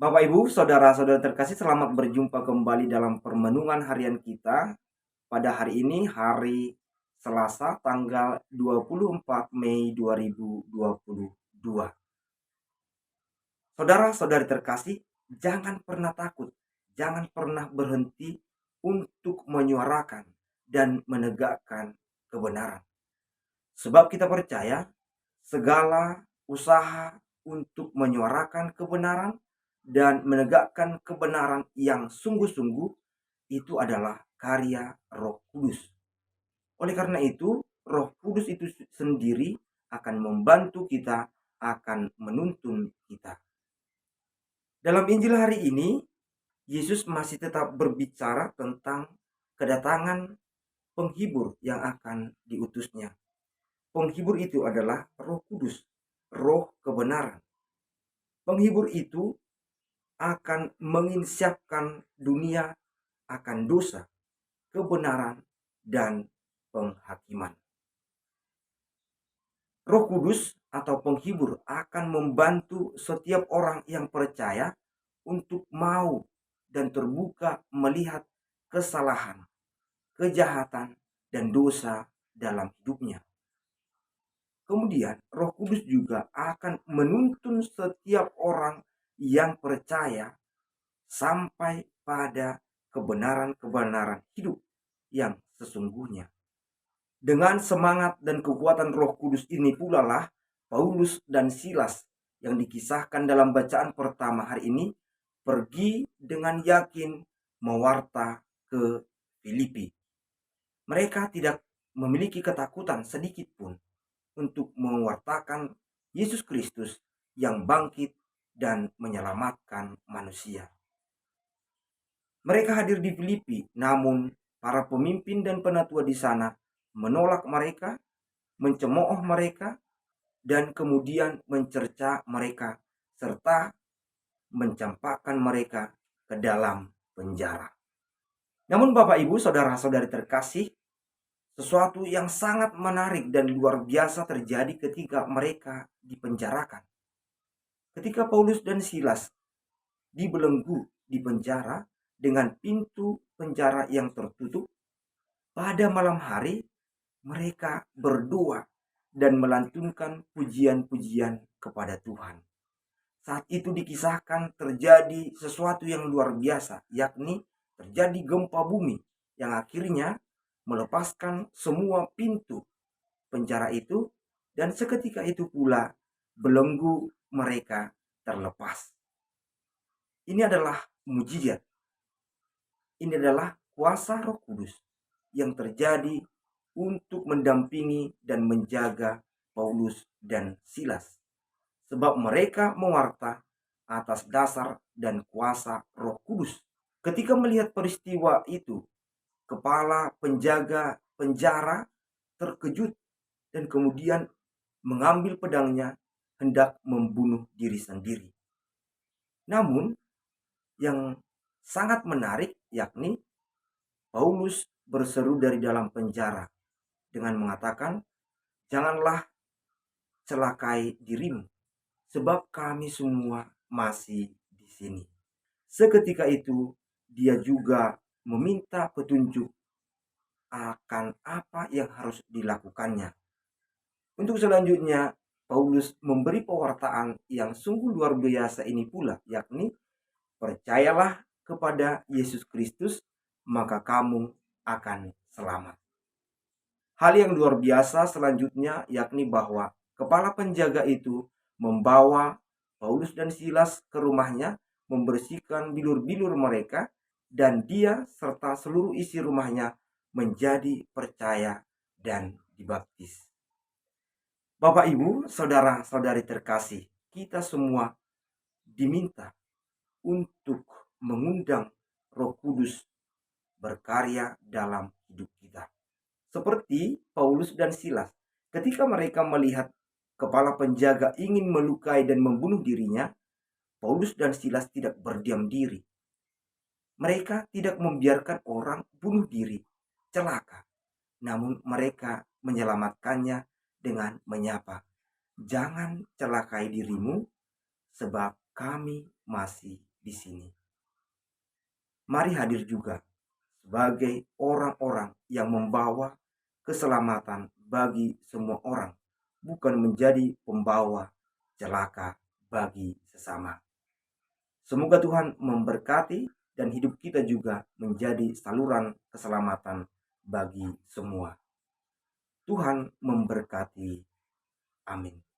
Bapak Ibu, saudara-saudara terkasih, selamat berjumpa kembali dalam permenungan harian kita. Pada hari ini, hari Selasa, tanggal 24 Mei 2022. Saudara-saudari terkasih, jangan pernah takut, jangan pernah berhenti untuk menyuarakan dan menegakkan kebenaran. Sebab kita percaya segala usaha untuk menyuarakan kebenaran dan menegakkan kebenaran yang sungguh-sungguh itu adalah karya Roh Kudus. Oleh karena itu, Roh Kudus itu sendiri akan membantu kita, akan menuntun kita. Dalam Injil hari ini, Yesus masih tetap berbicara tentang kedatangan penghibur yang akan diutusnya. Penghibur itu adalah Roh Kudus, Roh kebenaran. Penghibur itu akan menginsyafkan dunia akan dosa, kebenaran, dan penghakiman. Roh Kudus atau penghibur akan membantu setiap orang yang percaya untuk mau dan terbuka melihat kesalahan, kejahatan, dan dosa dalam hidupnya. Kemudian Roh Kudus juga akan menuntun setiap orang yang percaya sampai pada kebenaran-kebenaran hidup yang sesungguhnya. Dengan semangat dan kekuatan Roh Kudus ini pula lah Paulus dan Silas yang dikisahkan dalam bacaan pertama hari ini pergi dengan yakin mewarta ke Filipi. Mereka tidak memiliki ketakutan sedikit pun untuk mewartakan Yesus Kristus yang bangkit dan menyelamatkan manusia. Mereka hadir di Filipi, namun para pemimpin dan penatua di sana menolak mereka, mencemooh mereka, dan kemudian mencerca mereka serta mencampakkan mereka ke dalam penjara. Namun Bapak Ibu, saudara-saudari terkasih, sesuatu yang sangat menarik dan luar biasa terjadi ketika mereka dipenjarakan. Ketika Paulus dan Silas dibelenggu di penjara dengan pintu penjara yang tertutup, pada malam hari mereka berdoa dan melantunkan pujian-pujian kepada Tuhan. Saat itu dikisahkan terjadi sesuatu yang luar biasa, yakni terjadi gempa bumi yang akhirnya melepaskan semua pintu penjara itu, dan seketika itu pula belenggu mereka terlepas. Ini adalah mujizat. Ini adalah kuasa Roh Kudus yang terjadi untuk mendampingi dan menjaga Paulus dan Silas. Sebab mereka mewarta atas dasar dan kuasa Roh Kudus. Ketika melihat peristiwa itu, kepala penjaga penjara terkejut dan kemudian mengambil pedangnya hendak membunuh diri sendiri. Namun yang sangat menarik yakni Paulus berseru dari dalam penjara dengan mengatakan, "Janganlah celakai dirimu, sebab kami semua masih di sini." Seketika itu dia juga meminta petunjuk akan apa yang harus dilakukannya. Untuk selanjutnya, Paulus memberi pewartaan yang sungguh luar biasa ini pula, yakni percayalah kepada Yesus Kristus, maka kamu akan selamat. Hal yang luar biasa selanjutnya yakni bahwa kepala penjaga itu membawa Paulus dan Silas ke rumahnya, membersihkan bilur-bilur mereka, dan dia serta seluruh isi rumahnya menjadi percaya dan dibaptis. Bapak Ibu, saudara-saudari terkasih, kita semua diminta untuk mengundang Roh Kudus berkarya dalam hidup kita. Seperti Paulus dan Silas, ketika mereka melihat kepala penjaga ingin melukai dan membunuh dirinya, Paulus dan Silas tidak berdiam diri. Mereka tidak membiarkan orang bunuh diri, celaka. Namun mereka menyelamatkannya dengan menyapa, "Jangan celakai dirimu, sebab kami masih di sini. Mari hadir juga sebagai orang-orang yang membawa keselamatan bagi semua orang, bukan menjadi pembawa celaka bagi sesama. Semoga Tuhan memberkati dan hidup kita juga menjadi saluran keselamatan bagi semua. Tuhan memberkati. Amin.